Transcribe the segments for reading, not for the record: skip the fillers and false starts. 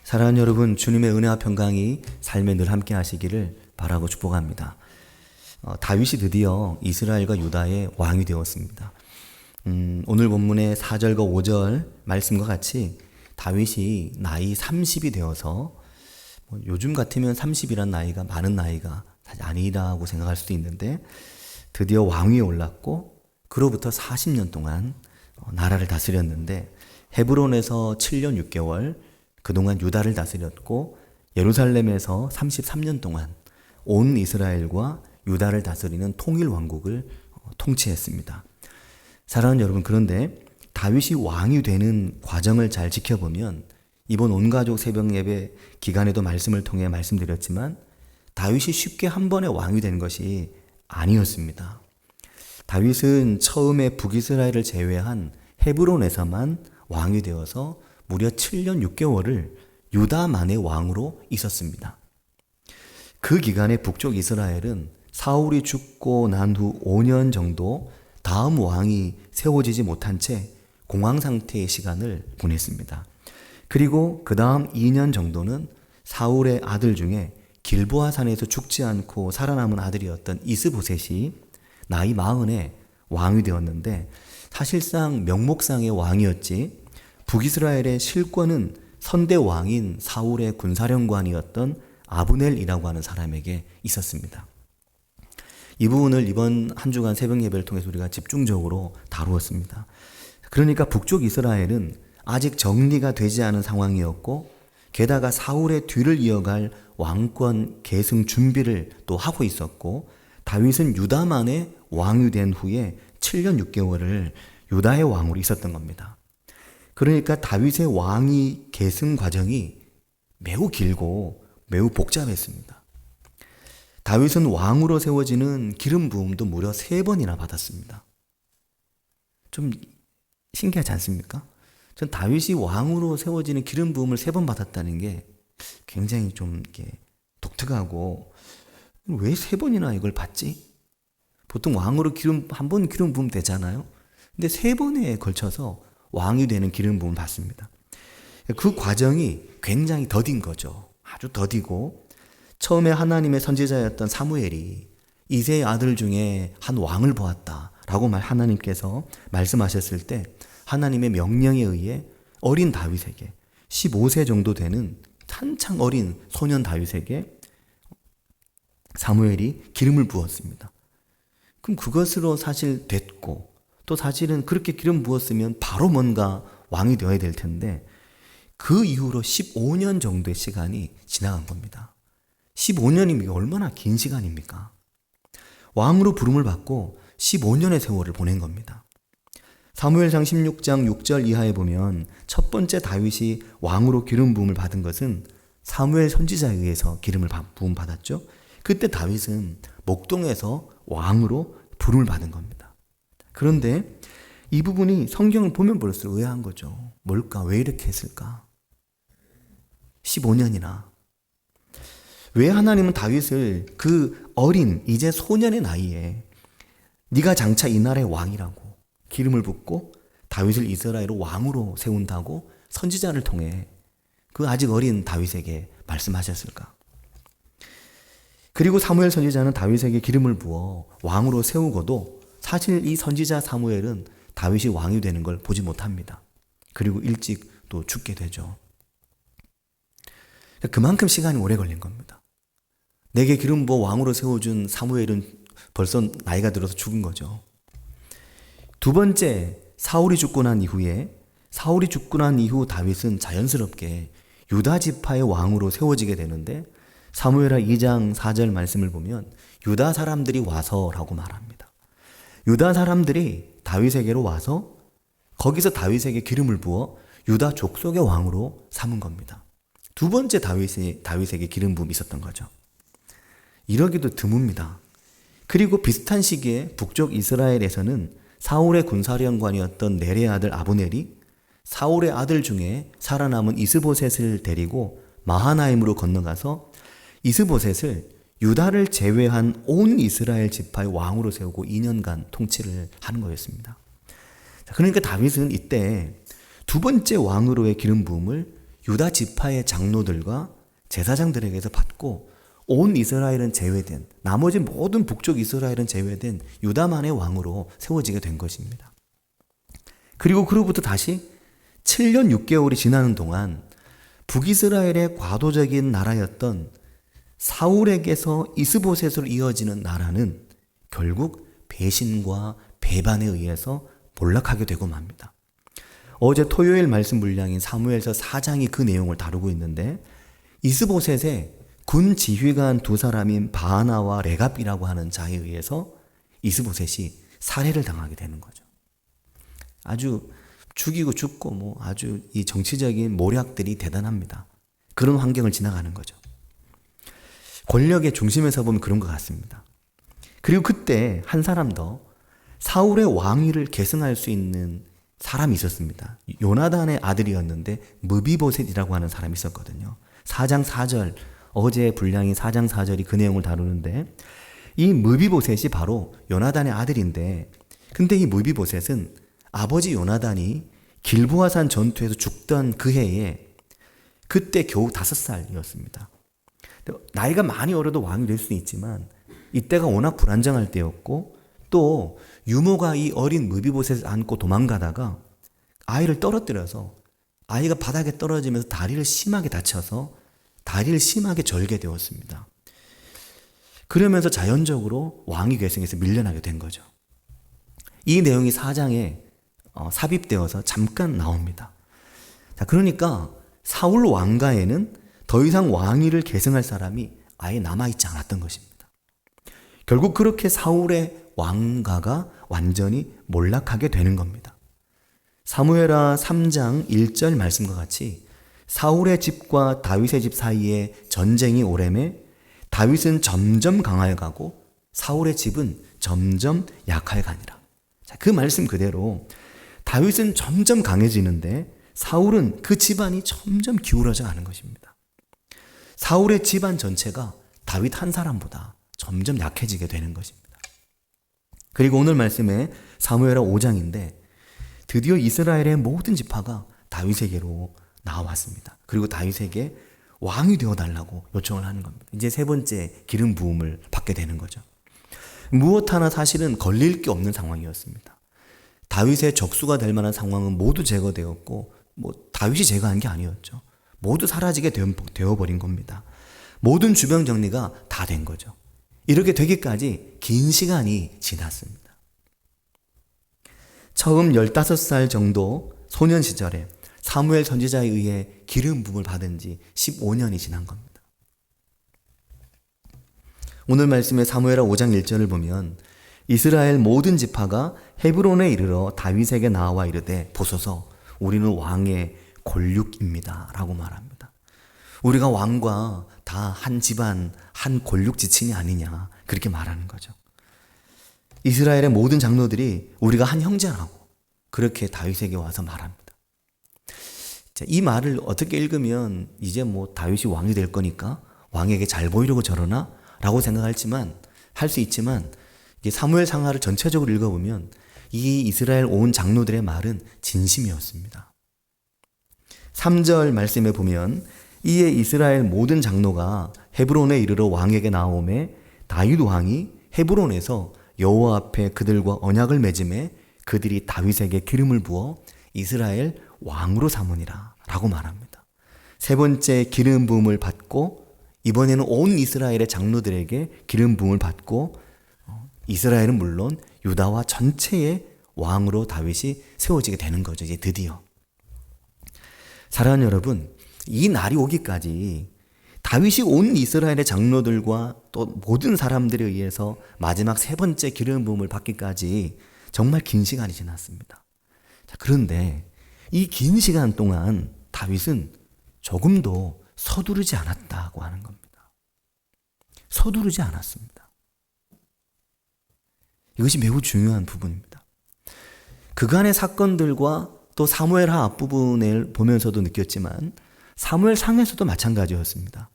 사랑하는 여러분, 주님의 은혜와 평강이 삶에 늘 함께 하시기를 바라고 축복합니다. 다윗이 드디어 이스라엘과 유다의 왕이 되었습니다. 오늘 본문의 4절과 5절 말씀과 같이 다윗이 나이 30이 되어서 요즘 같으면 30이란 나이가 많은 나이가 사실 아니라고 생각할 수도 있는데 드디어 왕위에 올랐고 그로부터 40년 동안 나라를 다스렸는데 헤브론에서 7년 6개월 그동안 유다를 다스렸고 예루살렘에서 33년 동안 온 이스라엘과 유다를 다스리는 통일 왕국을 통치했습니다. 사랑하는 여러분, 그런데 다윗이 왕이 되는 과정을 잘 지켜보면 이번 온가족 새벽 예배 기간에도 말씀을 통해 말씀드렸지만 다윗이 쉽게 한 번에 왕이 된 것이 아니었습니다. 다윗은 처음에 북이스라엘을 제외한 헤브론에서만 왕이 되어서 무려 7년 6개월을 유다만의 왕으로 있었습니다. 그 기간에 북쪽 이스라엘은 사울이 죽고 난 후 5년 정도 다음 왕이 세워지지 못한 채 공황 상태의 시간을 보냈습니다. 그리고 그 다음 2년 정도는 사울의 아들 중에 길보아 산에서 죽지 않고 살아남은 아들이었던 이스보셋이 나이 40에 왕이 되었는데 사실상 명목상의 왕이었지 북이스라엘의 실권은 선대 왕인 사울의 군사령관이었던 아브넬이라고 하는 사람에게 있었습니다. 이 부분을 이번 한 주간 새벽 예배를 통해서 우리가 집중적으로 다루었습니다. 그러니까 북쪽 이스라엘은 아직 정리가 되지 않은 상황이었고 게다가 사울의 뒤를 이어갈 왕권 계승 준비를 또 하고 있었고 다윗은 유다만의 왕이 된 후에 7년 6개월을 유다의 왕으로 있었던 겁니다. 그러니까 다윗의 왕위 계승 과정이 매우 길고 매우 복잡했습니다. 다윗은 왕으로 세워지는 기름 부음도 무려 3번이나 받았습니다. 좀 신기하지 않습니까? 전 다윗이 왕으로 세워지는 기름 부음을 3번 받았다는 게 굉장히 좀 이렇게 독특하고 왜 3번이나 이걸 받지? 보통 왕으로 한 번 기름 부음 되잖아요. 근데 3번에 걸쳐서 왕이 되는 기름 부음을 받습니다. 그 과정이 굉장히 더딘 거죠. 아주 더디고 처음에 하나님의 선지자였던 사무엘이 이새의 아들 중에 한 왕을 보았다라고 하나님께서 말씀하셨을 때 하나님의 명령에 의해 어린 다윗에게 15세 정도 되는 한창 어린 소년 다윗에게 사무엘이 기름을 부었습니다. 그럼 그것으로 사실 됐고 또 사실은 그렇게 기름 부었으면 바로 뭔가 왕이 되어야 될 텐데 그 이후로 15년 정도의 시간이 지나간 겁니다. 15년이면 얼마나 긴 시간입니까? 왕으로 부름을 받고 15년의 세월을 보낸 겁니다. 사무엘상 16장 6절 이하에 보면 첫 번째 다윗이 왕으로 기름 부음을 받은 것은 사무엘 선지자에 의해서 기름을 부음 받았죠. 그때 다윗은 목동에서 왕으로 부름을 받은 겁니다. 그런데 이 부분이 성경을 보면 볼수록 의아한 거죠. 뭘까? 왜 이렇게 했을까? 15년이나. 왜 하나님은 다윗을 그 어린 이제 소년의 나이에 네가 장차 이 나라의 왕이라고 기름을 붓고 다윗을 이스라엘의 왕으로 세운다고 선지자를 통해 그 아직 어린 다윗에게 말씀하셨을까? 그리고 사무엘 선지자는 다윗에게 기름을 부어 왕으로 세우고도 사실 이 선지자 사무엘은 다윗이 왕이 되는 걸 보지 못합니다. 그리고 일찍 또 죽게 되죠. 그만큼 시간이 오래 걸린 겁니다. 내게 기름 부어 왕으로 세워준 사무엘은 벌써 나이가 들어서 죽은 거죠. 두 번째, 사울이 죽고 난 이후 다윗은 자연스럽게 유다 지파의 왕으로 세워지게 되는데 사무엘하 2장 4절 말씀을 보면 유다 사람들이 와서라고 말합니다. 유다 사람들이 다윗에게로 와서 거기서 다윗에게 기름을 부어 유다 족속의 왕으로 삼은 겁니다. 두 번째 다윗에게 기름 부음이 있었던 거죠. 이러기도 드뭅니다. 그리고 비슷한 시기에 북쪽 이스라엘에서는 사울의 군사령관이었던 넬의 아들 아브넬이 사울의 아들 중에 살아남은 이스보셋을 데리고 마하나임으로 건너가서 이스보셋을 유다를 제외한 온 이스라엘 지파의 왕으로 세우고 2년간 통치를 하는 거였습니다. 그러니까 다윗은 이때 두 번째 왕으로의 기름 부음을 유다 지파의 장로들과 제사장들에게서 받고 온 이스라엘은 제외된, 나머지 모든 북쪽 이스라엘은 제외된 유다만의 왕으로 세워지게 된 것입니다. 그리고 그로부터 다시 7년 6개월이 지나는 동안 북이스라엘의 과도적인 나라였던 사울에게서 이스보셋으로 이어지는 나라는 결국 배신과 배반에 의해서 몰락하게 되고 맙니다. 어제 토요일 말씀 분량인 사무엘서 4장이 그 내용을 다루고 있는데, 이스보셋의 군 지휘관 두 사람인 바하나와 레갑이라고 하는 자에 의해서 이스보셋이 살해를 당하게 되는 거죠. 아주 죽이고 죽고 아주 이 정치적인 모략들이 대단합니다. 그런 환경을 지나가는 거죠. 권력의 중심에서 보면 그런 것 같습니다. 그리고 그때 한 사람 더 사울의 왕위를 계승할 수 있는 사람이 있었습니다. 요나단의 아들이었는데 무비보셋이라고 하는 사람이 있었거든요. 4장 4절, 어제 분량인 4장 4절이 그 내용을 다루는데, 이 무비보셋이 바로 요나단의 아들인데, 근데 이 무비보셋은 아버지 요나단이 길보아산 전투에서 죽던 그 해에 그때 겨우 5살이었습니다. 나이가 많이 어려도 왕이 될 수는 있지만 이때가 워낙 불안정할 때였고, 또 유모가 이 어린 무비보셋을 안고 도망가다가 아이를 떨어뜨려서 아이가 바닥에 떨어지면서 다리를 심하게 다쳐서 다리를 심하게 절게 되었습니다. 그러면서 자연적으로 왕위 계승에서 밀려나게 된 거죠. 이 내용이 4장에 삽입되어서 잠깐 나옵니다. 자, 그러니까 사울 왕가에는 더 이상 왕위를 계승할 사람이 아예 남아있지 않았던 것입니다. 결국 그렇게 사울의 왕가가 완전히 몰락하게 되는 겁니다. 사무엘하 3장 1절 말씀과 같이 사울의 집과 다윗의 집 사이에 전쟁이 오래매 다윗은 점점 강하여 가고 사울의 집은 점점 약하여 가니라. 자, 그 말씀 그대로 다윗은 점점 강해지는데 사울은 그 집안이 점점 기울어져 가는 것입니다. 사울의 집안 전체가 다윗 한 사람보다 점점 약해지게 되는 것입니다. 그리고 오늘 말씀에 사무엘하 5장인데 드디어 이스라엘의 모든 지파가 다윗에게로 나왔습니다. 그리고 다윗에게 왕이 되어달라고 요청을 하는 겁니다. 이제 세 번째 기름 부음을 받게 되는 거죠. 무엇 하나 사실은 걸릴 게 없는 상황이었습니다. 다윗의 적수가 될 만한 상황은 모두 제거되었고, 다윗이 제거한 게 아니었죠. 모두 사라지게 되어버린 겁니다. 모든 주병 정리가 다 된 거죠. 이렇게 되기까지 긴 시간이 지났습니다. 처음 15살 정도 소년 시절에 사무엘 선지자에 의해 기름 부음을 받은 지 15년이 지난 겁니다. 오늘 말씀의 사무엘하 5장 1절을 보면 이스라엘 모든 지파가 헤브론에 이르러 다윗에게 나와 이르되 보소서 우리는 왕의 골육입니다 라고 말합니다. 우리가 왕과 다 한 집안 한 골육 지친이 아니냐 그렇게 말하는 거죠. 이스라엘의 모든 장로들이 우리가 한 형제라고 그렇게 다윗에게 와서 말합니다. 자, 이 말을 어떻게 읽으면 이제 다윗이 왕이 될 거니까 왕에게 잘 보이려고 저러나? 라고 할 수 있지만 사무엘 상하를 전체적으로 읽어보면 이 이스라엘 온 장로들의 말은 진심이었습니다. 3절 말씀에 보면 이에 이스라엘 모든 장로가 헤브론에 이르러 왕에게 나오매 다윗 왕이 헤브론에서 여호와 앞에 그들과 언약을 맺음에 그들이 다윗에게 기름을 부어 이스라엘 왕으로 삼으니라 라고 말합니다. 세 번째 기름 부음을 받고 이번에는 온 이스라엘의 장로들에게 기름 부음을 받고 이스라엘은 물론 유다와 전체의 왕으로 다윗이 세워지게 되는 거죠. 이제 드디어. 사랑하는 여러분, 이 날이 오기까지 다윗이 온 이스라엘의 장로들과 또 모든 사람들에 의해서 마지막 세 번째 기름 부음을 받기까지 정말 긴 시간이 지났습니다. 자, 그런데 이 긴 시간 동안 다윗은 조금도 서두르지 않았다고 하는 겁니다. 서두르지 않았습니다. 이것이 매우 중요한 부분입니다. 그간의 사건들과 또 사무엘하 앞부분을 보면서도 느꼈지만 사무엘 상에서도 마찬가지였습니다.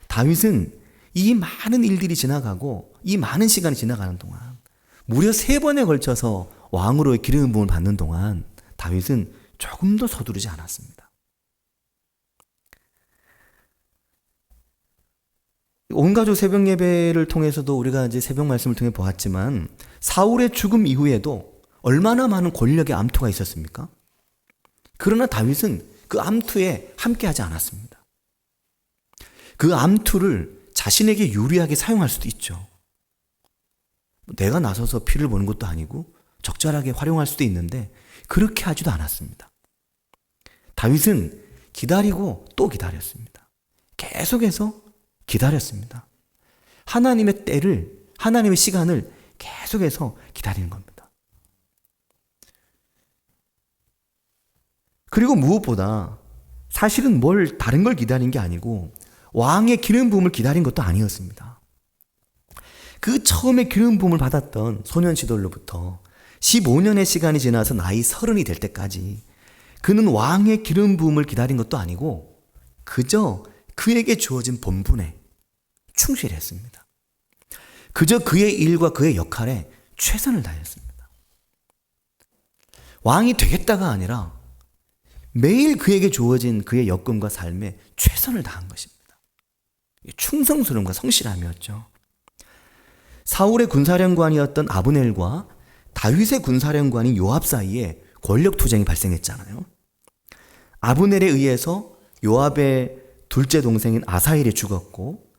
다윗은 이 많은 일들이 지나가고 이 많은 시간이 지나가는 동안 무려 3번에 걸쳐서 왕으로의 기름 부음을 받는 동안 다윗은 조금도 서두르지 않았습니다. 온가족 새벽 예배를 통해서도 우리가 이제 새벽 말씀을 통해 보았지만 사울의 죽음 이후에도 얼마나 많은 권력의 암투가 있었습니까? 그러나 다윗은 그 암투에 함께하지 않았습니다. 그 암투를 자신에게 유리하게 사용할 수도 있죠. 내가 나서서 피를 보는 것도 아니고 적절하게 활용할 수도 있는데 그렇게 하지도 않았습니다. 다윗은 기다리고 또 기다렸습니다. 계속해서 기다렸습니다. 하나님의 때를, 하나님의 시간을 계속해서 기다리는 겁니다. 그리고 무엇보다 사실은 다른 걸 기다린 게 아니고 왕의 기름 부음을 기다린 것도 아니었습니다. 그 처음에 기름 부음을 받았던 소년 시절로부터 15년의 시간이 지나서 나이 30이 될 때까지 그는 왕의 기름 부음을 기다린 것도 아니고 그저 그에게 주어진 본분에 충실했습니다. 그저 그의 일과 그의 역할에 최선을 다했습니다. 왕이 되겠다가 아니라 매일 그에게 주어진 그의 역금과 삶에 최선을 다한 것입니다. 충성스러움과 성실함이었죠. 사울의 군사령관이었던 아브넬과 다윗의 군사령관인 요압 사이에 권력 투쟁이 발생했잖아요. 아브넬에 의해서 요압의 둘째 동생인 아사헬이 죽었고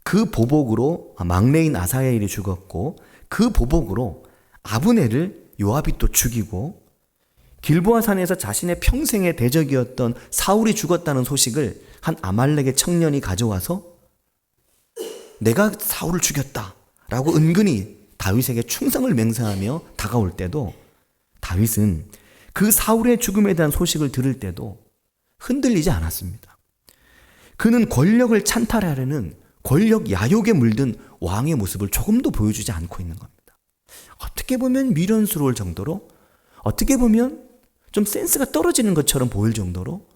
그 보복으로 막내인 아사헬이 죽었고 그 보복으로 아브넬을 요압이 또 죽이고 길보아 산에서 자신의 평생의 대적이었던 사울이 죽었다는 소식을 한 아말렉의 청년이 가져와서 내가 사울을 죽였다 라고 은근히 다윗에게 충성을 맹세하며 다가올 때도 다윗은 그 사울의 죽음에 대한 소식을 들을 때도 흔들리지 않았습니다. 그는 권력을 찬탈하려는 권력 야욕에 물든 왕의 모습을 조금도 보여주지 않고 있는 겁니다. 어떻게 보면 미련스러울 정도로, 어떻게 보면 좀 센스가 떨어지는 것처럼 보일 정도로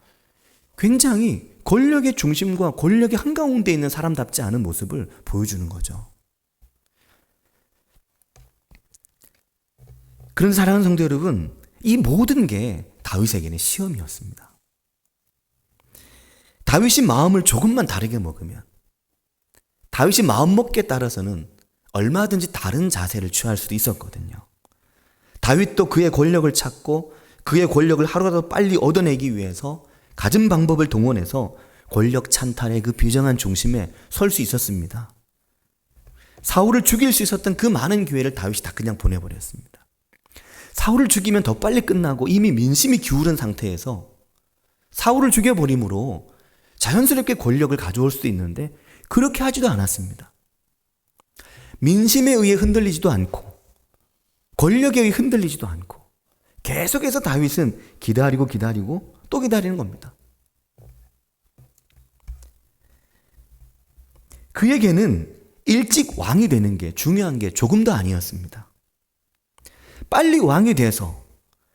굉장히 권력의 중심과 권력의 한가운데 있는 사람답지 않은 모습을 보여주는 거죠. 그런 사랑하는 성도 여러분, 이 모든 게 다윗에게는 시험이었습니다. 다윗이 마음을 조금만 다르게 먹으면, 다윗이 마음먹기에 따라서는 얼마든지 다른 자세를 취할 수도 있었거든요. 다윗도 그의 권력을 찾고 그의 권력을 하루라도 빨리 얻어내기 위해서 갖은 방법을 동원해서 권력 찬탈의 그 비정한 중심에 설 수 있었습니다. 사울을 죽일 수 있었던 그 많은 기회를 다윗이 다 그냥 보내버렸습니다. 사울을 죽이면 더 빨리 끝나고 이미 민심이 기울은 상태에서 사울을 죽여버림으로 자연스럽게 권력을 가져올 수도 있는데 그렇게 하지도 않았습니다. 민심에 의해 흔들리지도 않고 권력에 의해 흔들리지도 않고 계속해서 다윗은 기다리고 또 기다리는 겁니다. 그에게는 일찍 왕이 되는 게 중요한 게 조금도 아니었습니다. 빨리 왕이 돼서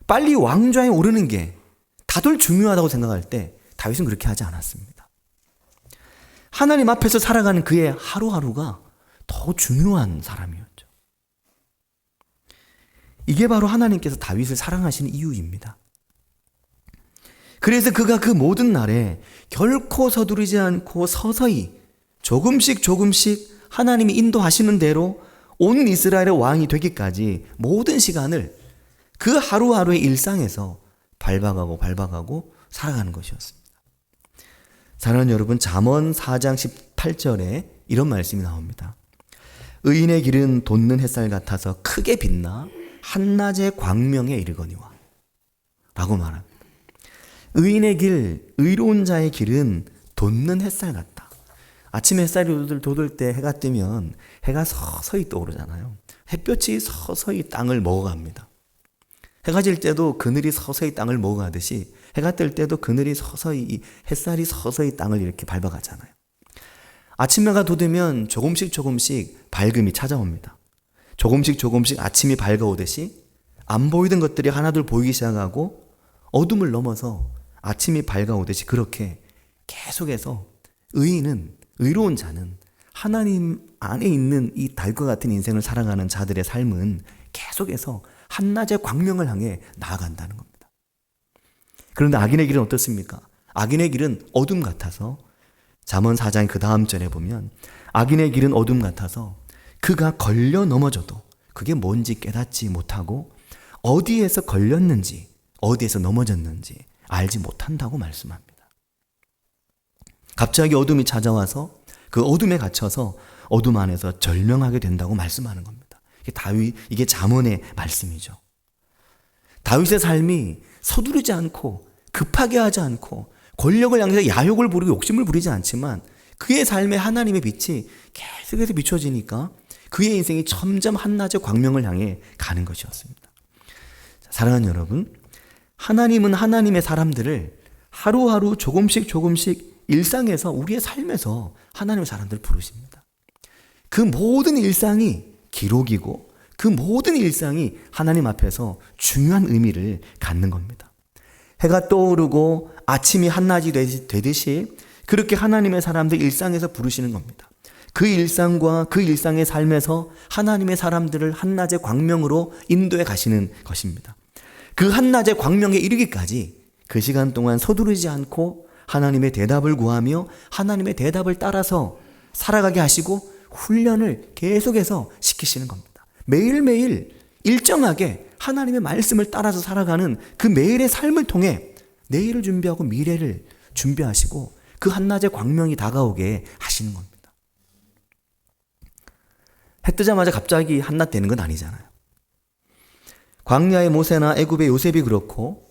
빨리 왕좌에 오르는 게 다들 중요하다고 생각할 때 다윗은 그렇게 하지 않았습니다. 하나님 앞에서 살아가는 그의 하루하루가 더 중요한 사람이었죠. 이게 바로 하나님께서 다윗을 사랑하시는 이유입니다. 그래서 그가 그 모든 날에 결코 서두르지 않고 서서히 조금씩 하나님이 인도하시는 대로 온 이스라엘의 왕이 되기까지 모든 시간을 그 하루하루의 일상에서 밟아가고 살아가는 것이었습니다. 사랑하는 여러분, 잠언 4장 18절에 이런 말씀이 나옵니다. 의인의 길은 돋는 햇살 같아서 크게 빛나 한낮의 광명에 이르거니와 라고 말합니다. 의인의 길, 의로운 자의 길은 돋는 햇살 같다. 아침 햇살이 돋을 때 해가 뜨면 해가 서서히 떠오르잖아요. 햇볕이 서서히 땅을 먹어갑니다. 해가 질 때도 그늘이 서서히 땅을 먹어가듯이 해가 뜰 때도 그늘이 서서히, 햇살이 서서히 땅을 이렇게 밟아가잖아요. 아침 해가 돋으면 조금씩 밝음이 찾아옵니다. 조금씩 아침이 밝아오듯이 안 보이던 것들이 하나둘 보이기 시작하고 어둠을 넘어서 아침이 밝아오듯이 그렇게 계속해서 의로운 자는 하나님 안에 있는 이 달과 같은 인생을 살아가는 자들의 삶은 계속해서 한낮의 광명을 향해 나아간다는 겁니다. 그런데 악인의 길은 어떻습니까? 악인의 길은 어둠 같아서 잠언 4장 그 다음 절에 보면 악인의 길은 어둠 같아서 그가 걸려 넘어져도 그게 뭔지 깨닫지 못하고 어디에서 걸렸는지 어디에서 넘어졌는지 알지 못한다고 말씀합니다. 갑자기 어둠이 찾아와서 그 어둠에 갇혀서 어둠 안에서 절명하게 된다고 말씀하는 겁니다. 이게 잠언의 말씀이죠. 다윗의 삶이 서두르지 않고 급하게 하지 않고 권력을 향해서 야욕을 부리고 욕심을 부리지 않지만 그의 삶에 하나님의 빛이 계속해서 비춰지니까 그의 인생이 점점 한낮의 광명을 향해 가는 것이었습니다. 사랑하는 여러분, 하나님은 하나님의 사람들을 하루하루 조금씩 일상에서 우리의 삶에서 하나님의 사람들을 부르십니다. 그 모든 일상이 기록이고 그 모든 일상이 하나님 앞에서 중요한 의미를 갖는 겁니다. 해가 떠오르고 아침이 한낮이 되듯이 그렇게 하나님의 사람들 일상에서 부르시는 겁니다. 그 일상과 그 일상의 삶에서 하나님의 사람들을 한낮의 광명으로 인도해 가시는 것입니다. 그 한낮의 광명에 이르기까지 그 시간 동안 서두르지 않고 하나님의 대답을 구하며 하나님의 대답을 따라서 살아가게 하시고 훈련을 계속해서 시키시는 겁니다. 매일매일 일정하게 하나님의 말씀을 따라서 살아가는 그 매일의 삶을 통해 내일을 준비하고 미래를 준비하시고 그 한낮의 광명이 다가오게 하시는 겁니다. 해 뜨자마자 갑자기 한낮 되는 건 아니잖아요. 광야의 모세나 애굽의 요셉이 그렇고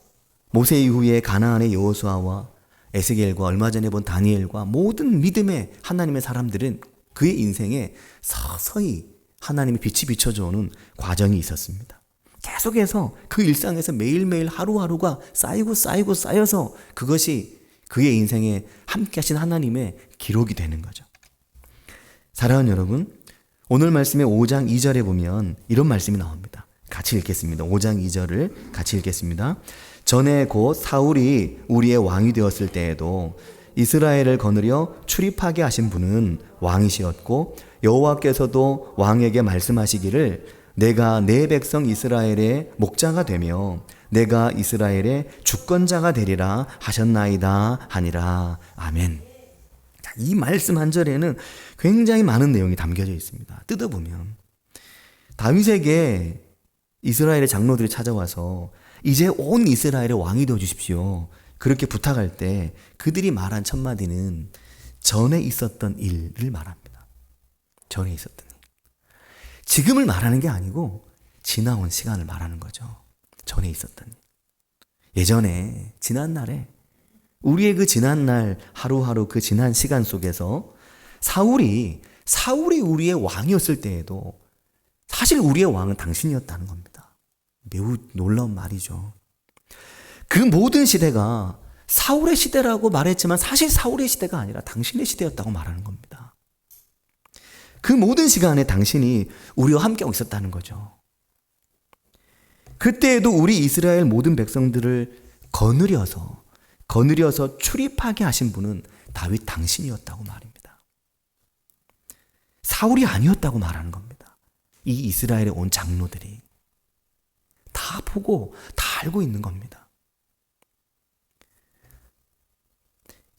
모세 이후에 가나안의 여호수아와 에스겔과 얼마 전에 본 다니엘과 모든 믿음의 하나님의 사람들은 그의 인생에 서서히 하나님의 빛이 비춰져오는 과정이 있었습니다. 계속해서 그 일상에서 매일매일 하루하루가 쌓여서 그것이 그의 인생에 함께 하신 하나님의 기록이 되는 거죠. 사랑하는 여러분, 오늘 말씀의 5장 2절에 보면 이런 말씀이 나옵니다. 같이 읽겠습니다. 5장 2절을 같이 읽겠습니다. 전에 곧 사울이 우리의 왕이 되었을 때에도 이스라엘을 거느려 출입하게 하신 분은 왕이시었고 여호와께서도 왕에게 말씀하시기를 내가 내 백성 이스라엘의 목자가 되며 내가 이스라엘의 주권자가 되리라 하셨나이다 하니라. 아멘. 이 말씀 한 절에는 굉장히 많은 내용이 담겨져 있습니다. 뜯어보면 다윗에게 이스라엘의 장로들이 찾아와서 이제 온 이스라엘의 왕이 되어 주십시오. 그렇게 부탁할 때 그들이 말한 첫 마디는 전에 있었던 일을 말합니다. 전에 있었던 일. 지금을 말하는 게 아니고 지나온 시간을 말하는 거죠. 전에 있었던 일. 예전에 지난날에 우리의 그 지난날 하루하루 그 지난 시간 속에서 사울이 우리의 왕이었을 때에도 사실 우리의 왕은 당신이었다는 겁니다. 매우 놀라운 말이죠. 그 모든 시대가 사울의 시대라고 말했지만 사실 사울의 시대가 아니라 당신의 시대였다고 말하는 겁니다. 그 모든 시간에 당신이 우리와 함께하고 있었다는 거죠. 그때에도 우리 이스라엘 모든 백성들을 거느려서 출입하게 하신 분은 다윗 당신이었다고 말입니다. 사울이 아니었다고 말하는 겁니다. 이 이스라엘에 온 장로들이 다 보고 다 알고 있는 겁니다.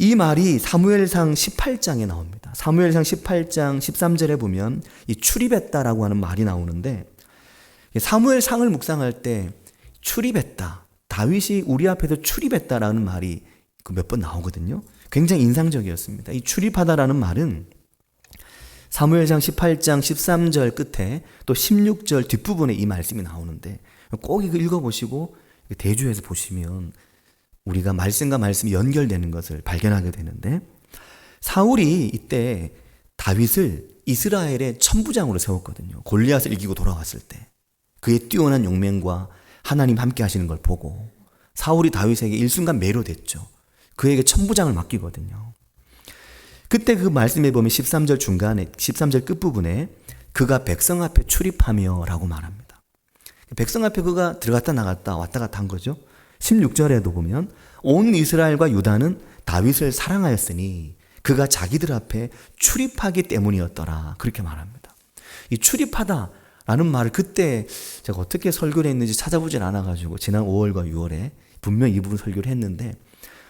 이 말이 사무엘상 18장에 나옵니다. 사무엘상 18장 13절에 보면 이 출입했다라고 하는 말이 나오는데 사무엘상을 묵상할 때 출입했다, 다윗이 우리 앞에서 출입했다라는 말이 몇 번 나오거든요. 굉장히 인상적이었습니다. 이 출입하다라는 말은 사무엘상 18장 13절 끝에 또 16절 뒷부분에 이 말씀이 나오는데 꼭 이거 읽어보시고 대주해서 보시면 우리가 말씀과 말씀이 연결되는 것을 발견하게 되는데 사울이 이때 다윗을 이스라엘의 천부장으로 세웠거든요. 골리앗을 이기고 돌아왔을 때 그의 뛰어난 용맹과 하나님 함께 하시는 걸 보고 사울이 다윗에게 일순간 매료됐죠. 그에게 천부장을 맡기거든요. 그때 그 말씀에 보면 13절 중간에 13절 끝부분에 그가 백성 앞에 출입하며 라고 말합니다. 백성 앞에 그가 들어갔다 나갔다 왔다 갔다 한 거죠. 16절에도 보면 온 이스라엘과 유다는 다윗을 사랑하였으니 그가 자기들 앞에 출입하기 때문이었더라. 그렇게 말합니다. 이 출입하다라는 말을 그때 제가 어떻게 설교를 했는지 찾아보진 않아가지고 지난 5월과 6월에 분명 이 부분 설교를 했는데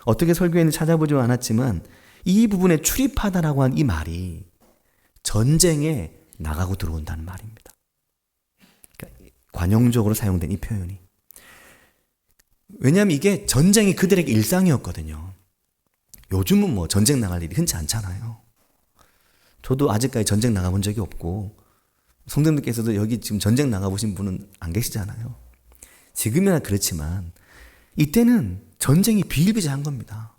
어떻게 설교했는지 찾아보지 않았지만 이 부분에 출입하다라고 한 이 말이 전쟁에 나가고 들어온다는 말입니다. 그러니까 관용적으로 사용된 이 표현이. 왜냐하면 이게 전쟁이 그들에게 일상이었거든요. 요즘은 뭐 전쟁 나갈 일이 흔치 않잖아요. 저도 아직까지 전쟁 나가본 적이 없고, 성도님들께서도 여기 지금 전쟁 나가보신 분은 안 계시잖아요. 지금이나 그렇지만 이때는 전쟁이 비일비재한 겁니다.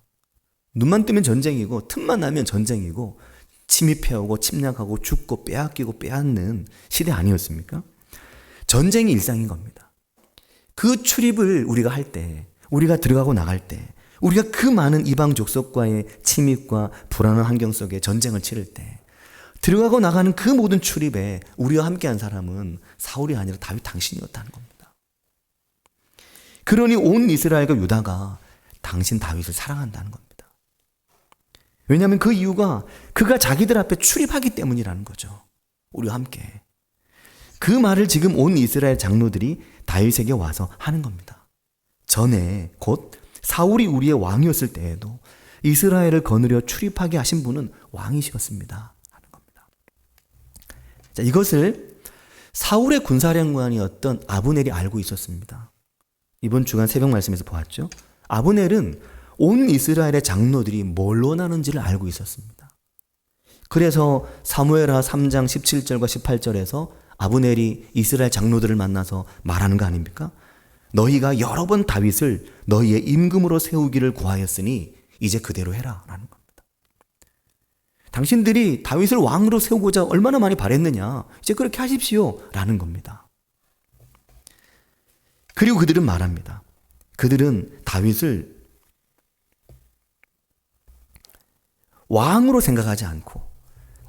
눈만 뜨면 전쟁이고 틈만 나면 전쟁이고 침입해오고 침략하고 죽고 빼앗기고 빼앗는 시대 아니었습니까? 전쟁이 일상인 겁니다. 그 출입을 우리가 할 때, 우리가 들어가고 나갈 때, 우리가 그 많은 이방 족속과의 침입과 불안한 환경 속에 전쟁을 치를 때 들어가고 나가는 그 모든 출입에 우리와 함께한 사람은 사울이 아니라 다윗 당신이었다는 겁니다. 그러니 온 이스라엘과 유다가 당신 다윗을 사랑한다는 겁니다. 왜냐하면 그 이유가 그가 자기들 앞에 출입하기 때문이라는 거죠. 우리와 함께. 그 말을 지금 온 이스라엘 장로들이 다윗에게 와서 하는 겁니다. 전에 곧 사울이 우리의 왕이었을 때에도 이스라엘을 거느려 출입하게 하신 분은 왕이셨습니다 하는 겁니다. 자, 이것을 사울의 군사령관이었던 아브넬이 알고 있었습니다. 이번 주간 새벽 말씀에서 보았죠. 아브넬은 온 이스라엘의 장로들이 뭘 원하는지를 알고 있었습니다. 그래서 사무엘하 3장 17절과 18절에서 아브넬이 이스라엘 장로들을 만나서 말하는 거 아닙니까? 너희가 여러 번 다윗을 너희의 임금으로 세우기를 구하였으니 이제 그대로 해라 라는 겁니다. 당신들이 다윗을 왕으로 세우고자 얼마나 많이 바랬느냐, 이제 그렇게 하십시오 라는 겁니다. 그리고 그들은 말합니다. 그들은 다윗을 왕으로 생각하지 않고,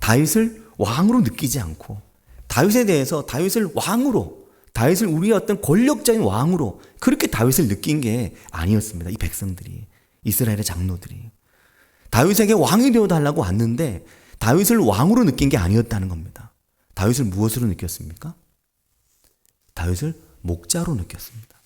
다윗을 왕으로 느끼지 않고, 다윗에 대해서 다윗을 왕으로, 다윗을 우리의 어떤 권력자인 왕으로 그렇게 다윗을 느낀 게 아니었습니다. 이 백성들이, 이스라엘의 장로들이 다윗에게 왕이 되어달라고 왔는데 다윗을 왕으로 느낀 게 아니었다는 겁니다. 다윗을 무엇으로 느꼈습니까? 다윗을 목자로 느꼈습니다.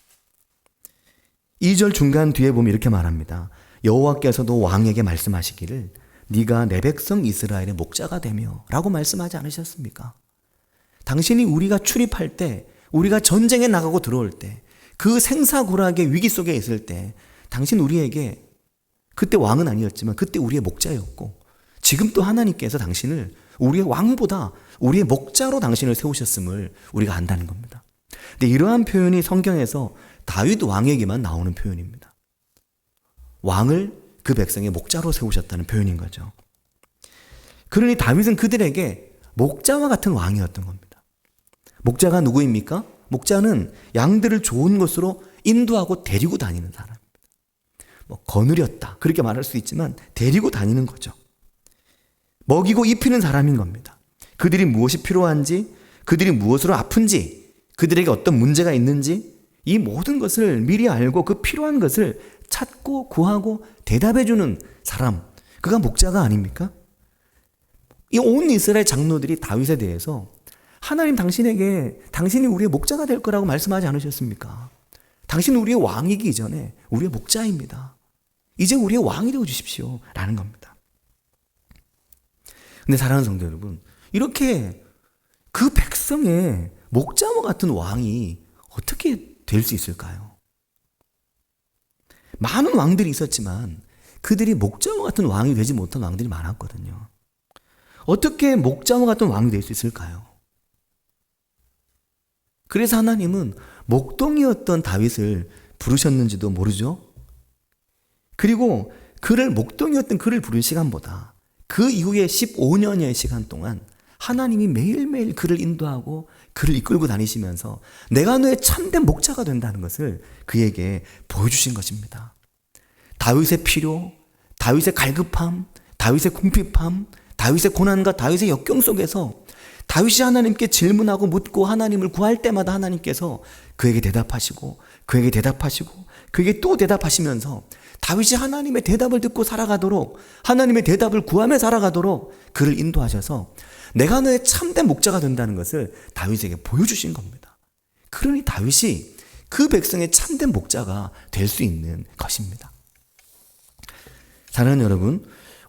2절 중간 뒤에 보면 이렇게 말합니다. 여호와께서도 왕에게 말씀하시기를 네가 내 백성 이스라엘의 목자가 되며 라고 말씀하지 않으셨습니까? 당신이 우리가 출입할 때, 우리가 전쟁에 나가고 들어올 때, 그 생사고락의 위기 속에 있을 때 당신 우리에게, 그때 왕은 아니었지만 그때 우리의 목자였고, 지금 또 하나님께서 당신을 우리의 왕보다 우리의 목자로 당신을 세우셨음을 우리가 안다는 겁니다. 근데 이러한 표현이 성경에서 다윗 왕에게만 나오는 표현입니다. 왕을 그 백성의 목자로 세우셨다는 표현인 거죠. 그러니 다윗은 그들에게 목자와 같은 왕이었던 겁니다. 목자가 누구입니까? 목자는 양들을 좋은 곳으로 인도하고 데리고 다니는 사람입니다. 뭐 거느렸다 그렇게 말할 수 있지만 데리고 다니는 거죠. 먹이고 입히는 사람인 겁니다. 그들이 무엇이 필요한지, 그들이 무엇으로 아픈지, 그들에게 어떤 문제가 있는지 이 모든 것을 미리 알고 그 필요한 것을 찾고 구하고 대답해주는 사람, 그가 목자가 아닙니까? 이 온 이스라엘 장로들이 다윗에 대해서 하나님 당신에게 당신이 우리의 목자가 될 거라고 말씀하지 않으셨습니까? 당신은 우리의 왕이기 이전에 우리의 목자입니다. 이제 우리의 왕이 되어 주십시오 라는 겁니다. 근데 사랑하는 성도 여러분, 이렇게 그 백성의 목자와 같은 왕이 어떻게 될 수 있을까요? 많은 왕들이 있었지만 그들이 목자와 같은 왕이 되지 못한 왕들이 많았거든요. 어떻게 목자와 같은 왕이 될 수 있을까요? 그래서 하나님은 목동이었던 다윗을 부르셨는지도 모르죠. 그리고 그를 목동이었던 그를 부른 시간보다 그 이후에 15년여의 시간 동안 하나님이 매일매일 그를 인도하고 그를 이끌고 다니시면서 내가 너의 참된 목자가 된다는 것을 그에게 보여주신 것입니다. 다윗의 필요, 다윗의 갈급함, 다윗의 궁핍함, 다윗의 고난과 다윗의 역경 속에서 다윗이 하나님께 질문하고 묻고 하나님을 구할 때마다 하나님께서 그에게 대답하시고 그에게 대답하시고 그에게 또 대답하시면서 다윗이 하나님의 대답을 듣고 살아가도록, 하나님의 대답을 구하며 살아가도록 그를 인도하셔서 내가 너의 참된 목자가 된다는 것을 다윗에게 보여주신 겁니다. 그러니 다윗이 그 백성의 참된 목자가 될 수 있는 것입니다. 사랑하는 여러분,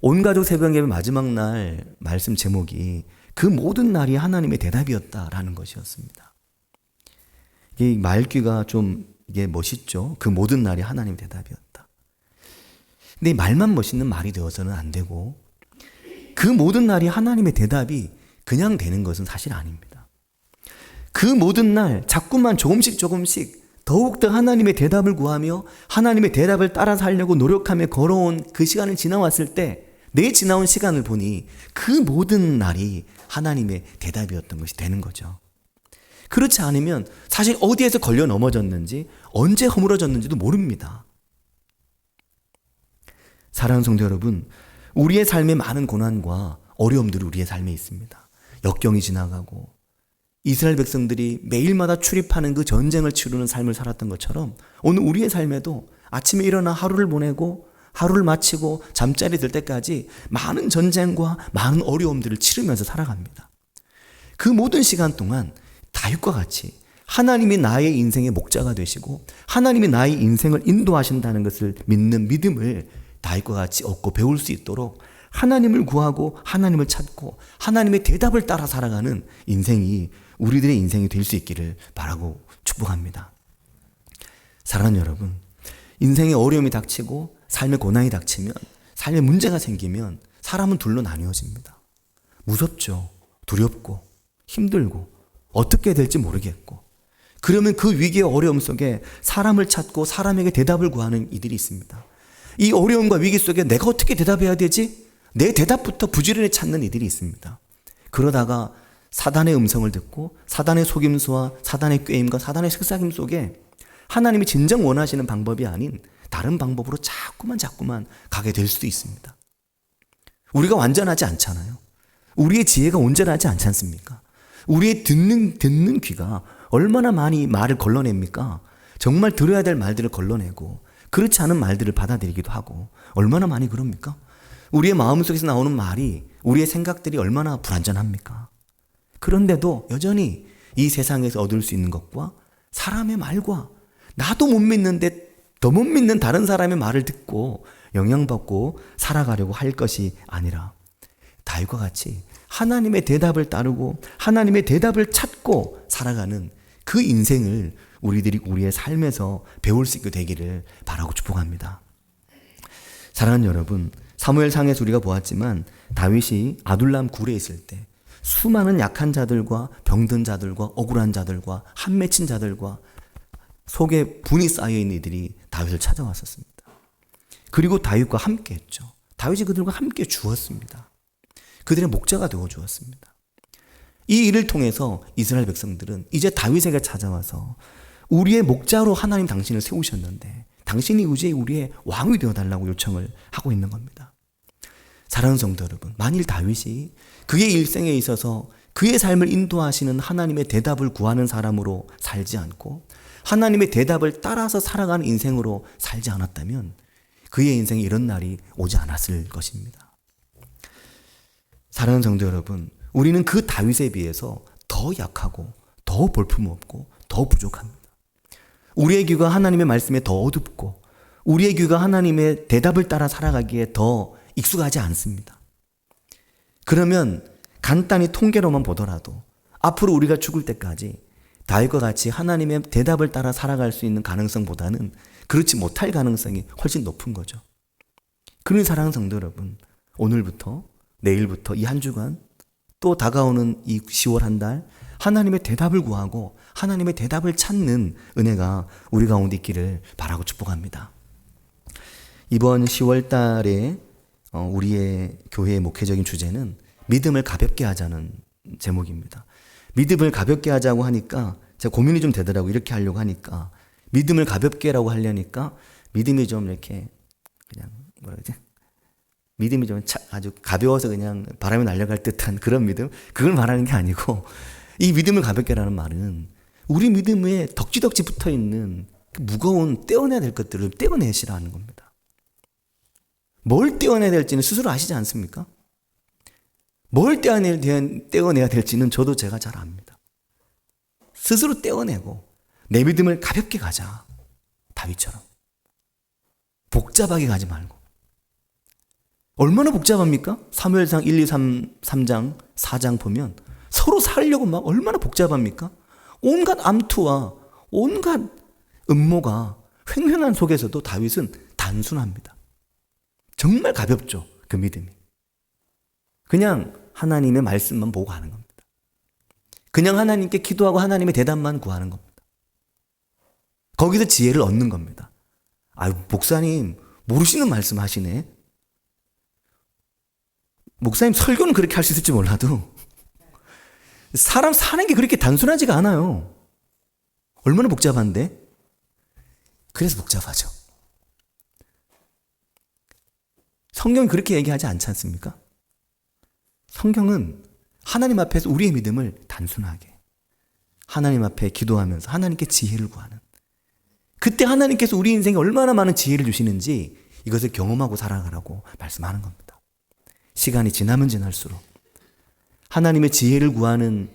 온가족 새벽 예배 마지막 날 말씀 제목이 그 모든 날이 하나님의 대답이었다라는 것이었습니다. 이 말귀가 좀 이게 멋있죠. 그 모든 날이 하나님의 대답이었다. 근데 이 말만 멋있는 말이 되어서는 안 되고 그 모든 날이 하나님의 대답이 그냥 되는 것은 사실 아닙니다. 그 모든 날 자꾸만 조금씩 더욱더 하나님의 대답을 구하며 하나님의 대답을 따라 살려고 노력하며 걸어온 그 시간을 지나왔을 때 내 지나온 시간을 보니 그 모든 날이 하나님의 대답이었던 것이 되는 거죠. 그렇지 않으면 사실 어디에서 걸려 넘어졌는지 언제 허물어졌는지도 모릅니다. 사랑하는 성도 여러분, 우리의 삶에 많은 고난과 어려움들이 우리의 삶에 있습니다. 역경이 지나가고 이스라엘 백성들이 매일마다 출입하는 그 전쟁을 치르는 삶을 살았던 것처럼 오늘 우리의 삶에도 아침에 일어나 하루를 보내고 하루를 마치고 잠자리 들 때까지 많은 전쟁과 많은 어려움들을 치르면서 살아갑니다. 그 모든 시간 동안 다윗과 같이 하나님이 나의 인생의 목자가 되시고 하나님이 나의 인생을 인도하신다는 것을 믿는 믿음을 다윗과 같이 얻고 배울 수 있도록 하나님을 구하고 하나님을 찾고 하나님의 대답을 따라 살아가는 인생이 우리들의 인생이 될 수 있기를 바라고 축복합니다. 사랑하는 여러분, 인생에 어려움이 닥치고 삶의 고난이 닥치면, 삶에 문제가 생기면 사람은 둘로 나뉘어집니다. 무섭죠. 두렵고 힘들고 어떻게 해야 될지 모르겠고, 그러면 그 위기의 어려움 속에 사람을 찾고 사람에게 대답을 구하는 이들이 있습니다. 이 어려움과 위기 속에 내가 어떻게 대답해야 되지? 내 대답부터 부지런히 찾는 이들이 있습니다. 그러다가 사단의 음성을 듣고 사단의 속임수와 사단의 꾀임과 사단의 속삭임 속에 하나님이 진정 원하시는 방법이 아닌 다른 방법으로 자꾸만 가게 될 수도 있습니다. 우리가 완전하지 않잖아요. 우리의 지혜가 온전하지 않지 않습니까? 우리의 듣는 귀가 얼마나 많이 말을 걸러냅니까? 정말 들어야 될 말들을 걸러내고 그렇지 않은 말들을 받아들이기도 하고 얼마나 많이 그럽니까? 우리의 마음속에서 나오는 말이, 우리의 생각들이 얼마나 불완전합니까? 그런데도 여전히 이 세상에서 얻을 수 있는 것과 사람의 말과 나도 못 믿는데 더 못 믿는 다른 사람의 말을 듣고 영향받고 살아가려고 할 것이 아니라 다윗과 같이 하나님의 대답을 따르고 하나님의 대답을 찾고 살아가는 그 인생을 우리들이 우리의 삶에서 배울 수 있게 되기를 바라고 축복합니다. 사랑하는 여러분, 사무엘상에서 우리가 보았지만 다윗이 아둘람 굴에 있을 때 수많은 약한 자들과 병든 자들과 억울한 자들과 한 맺힌 자들과 속에 분이 쌓여있는 이들이 다윗을 찾아왔었습니다. 그리고 다윗과 함께 했죠. 다윗이 그들과 함께 주었습니다. 그들의 목자가 되어 주었습니다. 이 일을 통해서 이스라엘 백성들은 이제 다윗에게 찾아와서 우리의 목자로 하나님 당신을 세우셨는데 당신이 이제 우리의 왕이 되어달라고 요청을 하고 있는 겁니다. 사랑하는 성도 여러분, 만일 다윗이 그의 일생에 있어서 그의 삶을 인도하시는 하나님의 대답을 구하는 사람으로 살지 않고 하나님의 대답을 따라서 살아가는 인생으로 살지 않았다면 그의 인생에 이런 날이 오지 않았을 것입니다. 사랑하는 성도 여러분, 우리는 그 다윗에 비해서 더 약하고 더 볼품없고 더 부족합니다. 우리의 귀가 하나님의 말씀에 더 어둡고 우리의 귀가 하나님의 대답을 따라 살아가기에 더 익숙하지 않습니다. 그러면 간단히 통계로만 보더라도 앞으로 우리가 죽을 때까지 다윗과 같이 하나님의 대답을 따라 살아갈 수 있는 가능성보다는 그렇지 못할 가능성이 훨씬 높은 거죠. 그러니 사랑하는 성도 여러분, 오늘부터 내일부터 이 한 주간 또 다가오는 이 10월 한 달 하나님의 대답을 구하고 하나님의 대답을 찾는 은혜가 우리 가운데 있기를 바라고 축복합니다. 이번 10월 달에 우리의 교회의 목회적인 주제는 믿음을 가볍게 하자는 제목입니다. 믿음을 가볍게 하자고 하니까 제가 고민이 좀 되더라고요. 이렇게 하려고 하니까 믿음을 가볍게라고 하려니까 믿음이 좀 이렇게 그냥 뭐라 그러지? 믿음이 좀 아주 가벼워서 그냥 바람이 날아갈 듯한 그런 믿음? 그걸 말하는 게 아니고 이 믿음을 가볍게라는 말은 우리 믿음에 덕지덕지 붙어있는 그 무거운 떼어내야 될 것들을 떼어내시라는 겁니다. 뭘 떼어내야 될지는 스스로 아시지 않습니까? 뭘 떼어내야 될지는 저도 제가 잘 압니다. 스스로 떼어내고 내 믿음을 가볍게 가자. 다윗처럼. 복잡하게 가지 말고. 얼마나 복잡합니까? 사무엘상 1, 2, 3장, 4장 보면 서로 살려고 막 얼마나 복잡합니까? 온갖 암투와 온갖 음모가 횡행한 속에서도 다윗은 단순합니다. 정말 가볍죠, 그 믿음이. 그냥 하나님의 말씀만 보고 하는 겁니다. 그냥 하나님께 기도하고 하나님의 대답만 구하는 겁니다. 거기서 지혜를 얻는 겁니다. 아유, 목사님 모르시는 말씀 하시네. 목사님 설교는 그렇게 할 수 있을지 몰라도 사람 사는 게 그렇게 단순하지가 않아요. 얼마나 복잡한데? 그래서 복잡하죠. 성경이 그렇게 얘기하지 않지 않습니까? 성경은 하나님 앞에서 우리의 믿음을 단순하게 하나님 앞에 기도하면서 하나님께 지혜를 구하는, 그때 하나님께서 우리 인생에 얼마나 많은 지혜를 주시는지 이것을 경험하고 살아가라고 말씀하는 겁니다. 시간이 지나면 지날수록 하나님의 지혜를 구하는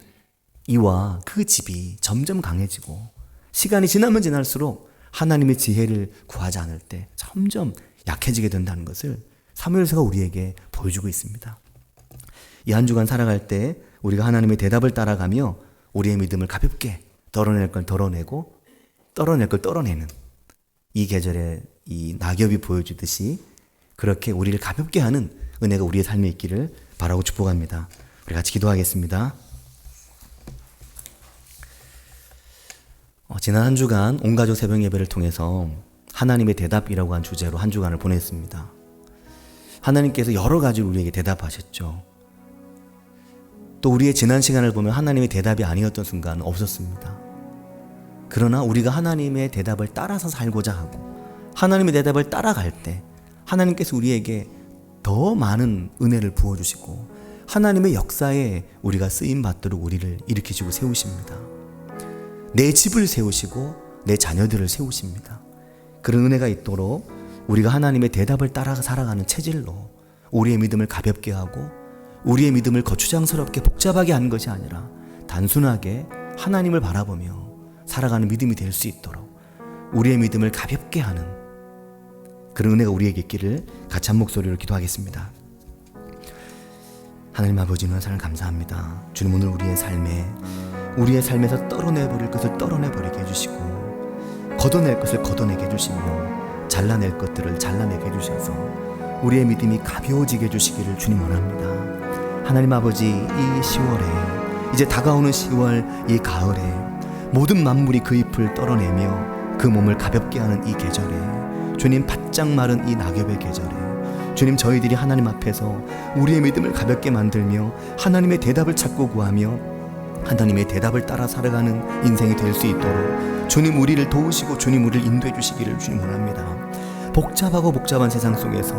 이와 그 집이 점점 강해지고, 시간이 지나면 지날수록 하나님의 지혜를 구하지 않을 때 점점 약해지게 된다는 것을 사무엘서가 우리에게 보여주고 있습니다. 이 한 주간 살아갈 때 우리가 하나님의 대답을 따라가며 우리의 믿음을 가볍게 덜어낼 걸 덜어내고 떨어낼 걸 떨어내는, 이 계절에 이 낙엽이 보여주듯이 그렇게 우리를 가볍게 하는 은혜가 우리의 삶에 있기를 바라고 축복합니다. 우리 같이 기도하겠습니다. 지난 한 주간 온가족 새벽 예배를 통해서 하나님의 대답이라고 한 주제로 한 주간을 보냈습니다. 하나님께서 여러 가지로 우리에게 대답하셨죠. 또 우리의 지난 시간을 보면 하나님의 대답이 아니었던 순간은 없었습니다. 그러나 우리가 하나님의 대답을 따라서 살고자 하고 하나님의 대답을 따라갈 때 하나님께서 우리에게 더 많은 은혜를 부어주시고 하나님의 역사에 우리가 쓰임받도록 우리를 일으키시고 세우십니다. 내 집을 세우시고 내 자녀들을 세우십니다. 그런 은혜가 있도록 우리가 하나님의 대답을 따라 살아가는 체질로 우리의 믿음을 가볍게 하고 우리의 믿음을 거추장스럽게 복잡하게 하는 것이 아니라 단순하게 하나님을 바라보며 살아가는 믿음이 될 수 있도록 우리의 믿음을 가볍게 하는 그런 은혜가 우리에게 있기를 같이 한 목소리로 기도하겠습니다. 하나님 아버지, 하나님 감사합니다. 주님, 오늘 우리의 삶에서 떨어내버릴 것을 떨어내버리게 해주시고 걷어낼 것을 걷어내게 해주시며 잘라낼 것들을 잘라내게 해주셔서 우리의 믿음이 가벼워지게 해주시기를 주님 원합니다. 하나님 아버지, 이 10월에 이제 다가오는 10월 이 가을에 모든 만물이 그 잎을 떨어내며 그 몸을 가볍게 하는 이 계절에 주님, 바짝 마른 이 낙엽의 계절에 주님, 저희들이 하나님 앞에서 우리의 믿음을 가볍게 만들며 하나님의 대답을 찾고 구하며 하나님의 대답을 따라 살아가는 인생이 될 수 있도록 주님, 우리를 도우시고 주님, 우리를 인도해 주시기를 주님 원합니다. 복잡한 세상 속에서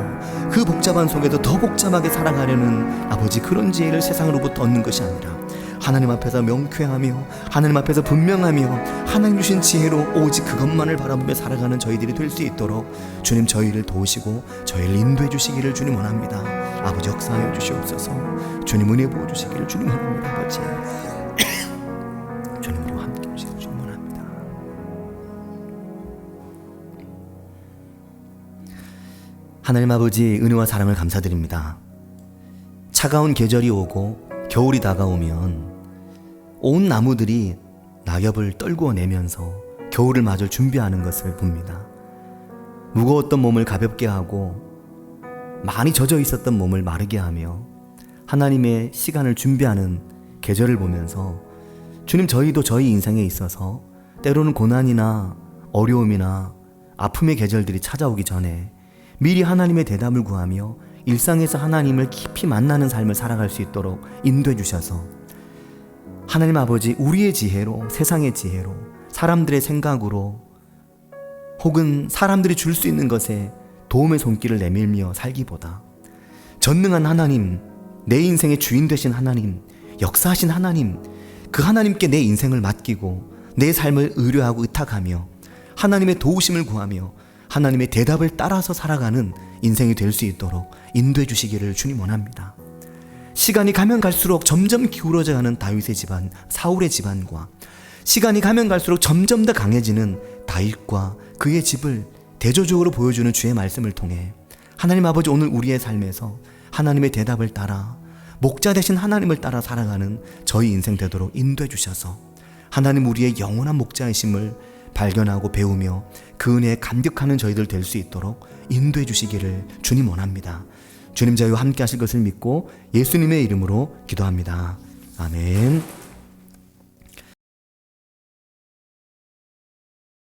그 복잡한 속에도 더 복잡하게 살아가려는 아버지, 그런 지혜를 세상으로부터 얻는 것이 아니라 하나님 앞에서 명쾌하며 하나님 앞에서 분명하며 하나님 주신 지혜로 오직 그것만을 바라보며 살아가는 저희들이 될 수 있도록 주님, 저희를 도우시고 저희를 인도해 주시기를 주님 원합니다. 아버지, 역사하여 주시옵소서. 주님, 은혜 부어 주시기를 주님 원합니다. 아버지, 주님, 우리와 함께 해주시기를 주님 원합니다. 하나님 아버지, 은혜와 사랑을 감사드립니다. 차가운 계절이 오고 겨울이 다가오면 온 나무들이 낙엽을 떨구어 내면서 겨울을 맞을 준비하는 것을 봅니다. 무거웠던 몸을 가볍게 하고 많이 젖어 있었던 몸을 마르게 하며 하나님의 시간을 준비하는 계절을 보면서 주님, 저희도 저희 인생에 있어서 때로는 고난이나 어려움이나 아픔의 계절들이 찾아오기 전에 미리 하나님의 대답을 구하며 일상에서 하나님을 깊이 만나는 삶을 살아갈 수 있도록 인도해 주셔서 하나님 아버지, 우리의 지혜로, 세상의 지혜로, 사람들의 생각으로 혹은 사람들이 줄 수 있는 것에 도움의 손길을 내밀며 살기보다 전능한 하나님, 내 인생의 주인 되신 하나님, 역사하신 하나님, 그 하나님께 내 인생을 맡기고 내 삶을 의뢰하고 의탁하며 하나님의 도우심을 구하며 하나님의 대답을 따라서 살아가는 인생이 될 수 있도록 인도해 주시기를 주님 원합니다. 시간이 가면 갈수록 점점 기울어져 가는 다윗의 집안, 사울의 집안과 시간이 가면 갈수록 점점 더 강해지는 다윗과 그의 집을 대조적으로 보여주는 주의 말씀을 통해 하나님 아버지, 오늘 우리의 삶에서 하나님의 대답을 따라 목자 되신 하나님을 따라 살아가는 저희 인생 되도록 인도해 주셔서 하나님 우리의 영원한 목자이심을 발견하고 배우며 그 은혜에 감격하는 저희들 될 수 있도록 인도해 주시기를 주님 원합니다. 주님 저희와 함께 하실 것을 믿고 예수님의 이름으로 기도합니다. 아멘.